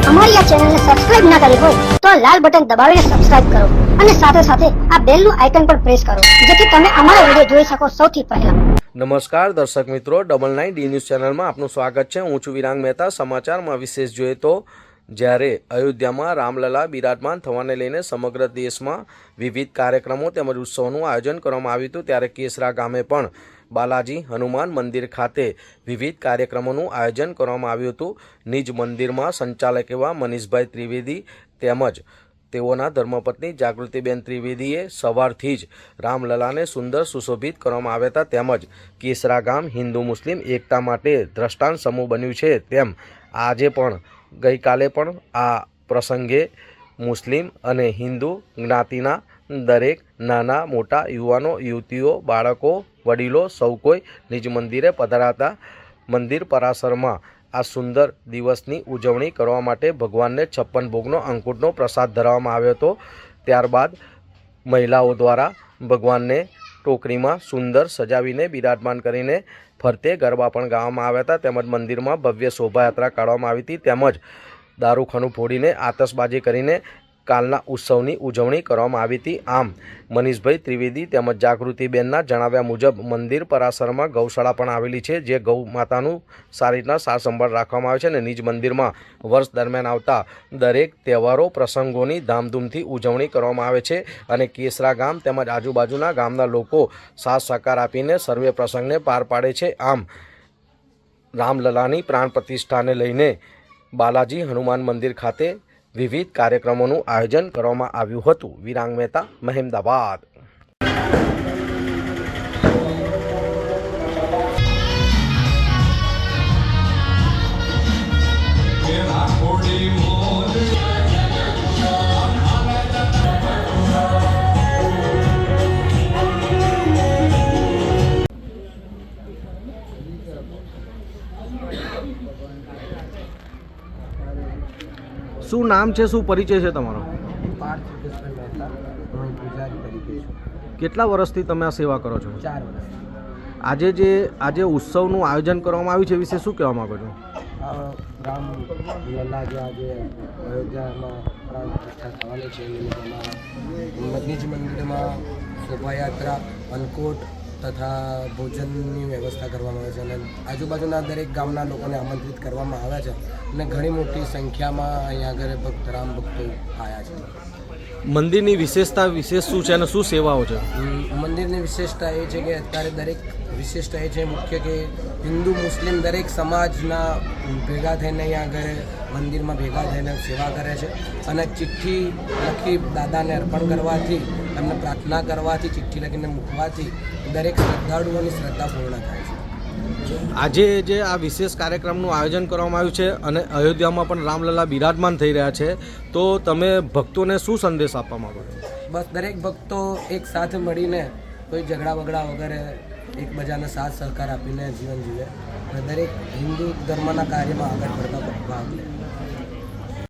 અમારી આ ચેનલને સબસ્ક્રાઇબ ના કરી હોય તો લાલ બટન દબાવીને સબસ્ક્રાઇબ કરો અને સાથે સાથે આ બેલનું આઇકન પણ પ્રેસ કરો જેથી તમે અમારા વિડિયો જોઈ શકો સૌથી પહેલા। નમસ્કાર દર્શક મિત્રો, 99D ન્યૂઝ ચેનલમાં આપનું સ્વાગત છે। હું છું વિરાંગ મહેતા। સમાચારમાં વિશેષ જોઈએ તો જ્યારે અયોધ્યામાં રામલલા બિરાજમાન થવાને લઈને સમગ્ર દેશમાં વિવિધ કાર્યક્રમો તેમજ ઉત્સવોનું આયોજન કરવામાં આવ્યું હતું, ત્યારે કેસરા ગામે પણ બાલાજી હનુમાન મંદિર ખાતે વિવિધ કાર્યક્રમોનું આયોજન કરવામાં આવ્યું હતું। નિજ મંદિરમાં સંચાલક એવા મનીષભાઈ ત્રિવેદી તેમજ તેઓના ધર્મપત્ની જાગૃતિબેન ત્રિવેદીએ સવારથી જ રામલલાને સુંદર સુશોભિત કરવામાં આવ્યા હતા, તેમજ કેસરા ગામ હિન્દુ મુસ્લિમ એકતા માટે દ્રષ્ટાંત સમૂહ બન્યું છે। તેમ આજે પણ ગઈકાલે પણ આ પ્રસંગે મુસ્લિમ અને હિન્દુ જ્ઞાતિના દરેક નાના મોટા યુવાનો યુવતીઓ બાળકો વડીલો સૌ કોઈ નિજ મંદિરે પધાર્યા હતા। મંદિર પરાસરમાં આ સુંદર દિવસની ઉજવણી કરવા માટે ભગવાનને 56 ભોગનો અંકુટનો પ્રસાદ ધરવામાં આવ્યો હતો। ત્યારબાદ મહિલાઓ દ્વારા ભગવાનને ટોકરીમાં સુંદર સજાવીને બિરાજમાન કરીને ફરતે ગરબા પણ ગાવામાં આવ્યા હતા, તેમજ મંદિરમાં ભવ્ય શોભાયાત્રા કાઢવામાં આવી હતી, તેમજ દારૂખાનું ફોડીને આતશબાજી કરીને કાલના ઉત્સવની ઉજવણી કરવામાં આવી હતી। આમ મનીષભાઈ ત્રિવેદી તેમજ જાગૃતિબેનના જણાવ્યા મુજબ મંદિર પરાસરમાં ગૌશાળા પણ આવેલી છે, જે ગૌ માતાનું સારી રીતના સાર સંભાળ રાખવામાં આવે છે અને નિજ મંદિરમાં વર્ષ દરમિયાન આવતા દરેક તહેવારો પ્રસંગોની ધામધૂમથી ઉજવણી કરવામાં આવે છે અને કેસરા ગામ તેમજ આજુબાજુના ગામના લોકો સાથ સહકાર આપીને સર્વે પ્રસંગને પાર પાડે છે। આમ રામલલાની પ્રાણ પ્રતિષ્ઠાને લઈને બાલાજી હનુમાન મંદિર ખાતે વિવિધ કાર્યક્રમોનું આયોજન કરવામાં આવ્યું હતું। વિરાંગ મહેતા, મહેમદાબાદ। શું નામ છે, શું પરિચય છે તમારો? પાર્થ યોગેશભાઈ મહેતા, હું પૂજારી તરીકે છું। કેટલા વર્ષથી તમે આ સેવા કરો છો? 4 વર્ષ। આજે ઉત્સવનું આયોજન કરવામાં આવ્યું છે, વિશે શું કહેવા માગો છો? રામલલા જે આજે અયોધ્યામાં પ્રાણ પ્રતિષ્ઠા થવાની છે, એમાં નિજ મંદિરમાં શોભાયાત્રા અન્નકૂટ તથા ભોજનની વ્યવસ્થા કરવામાં આવે છે અને આજુબાજુના દરેક ગામના લોકોને આમંત્રિત કરવામાં આવ્યા છે અને ઘણી મોટી સંખ્યામાં અહીંયા આગળ ભક્ત રામ ભક્તો આવ્યા છે। મંદિરની વિશેષતા વિશેષ શું છે અને શું સેવાઓ છે? મંદિરની વિશેષતા એ છે કે અત્યારે દરેક વિશેષતા એ છે મુખ્ય કે હિન્દુ મુસ્લિમ દરેક સમાજના ભેગા થઈને અહીંયા આગળ મંદિરમાં ભેગા થઈને સેવા કરે છે અને ચિઠ્ઠી લખી દાદાને અર્પણ કરવાથી એમને પ્રાર્થના કરવાથી ચિઠ્ઠી લખીને મૂકવાથી દરેક શ્રદ્ધાળુઓની શ્રદ્ધા પૂર્ણ થાય છે। આજે જે આ વિશેષ કાર્યક્રમનું આયોજન કરવામાં આવ્યું છે અને અયોધ્યામાં પણ રામલલા બિરાજમાન થઈ રહ્યા છે, તો તમે ભક્તોને શું સંદેશ આપવા માંગો છો? બસ દરેક ભક્તો એક સાથે મળીને કોઈ ઝઘડા વગડા વગેરે એકબીજાને સાથ સહકાર આપીને જીવન જીવે અને દરેક હિન્દુ ધર્મના કાર્યમાં આગળ પડતા ભાગ લે।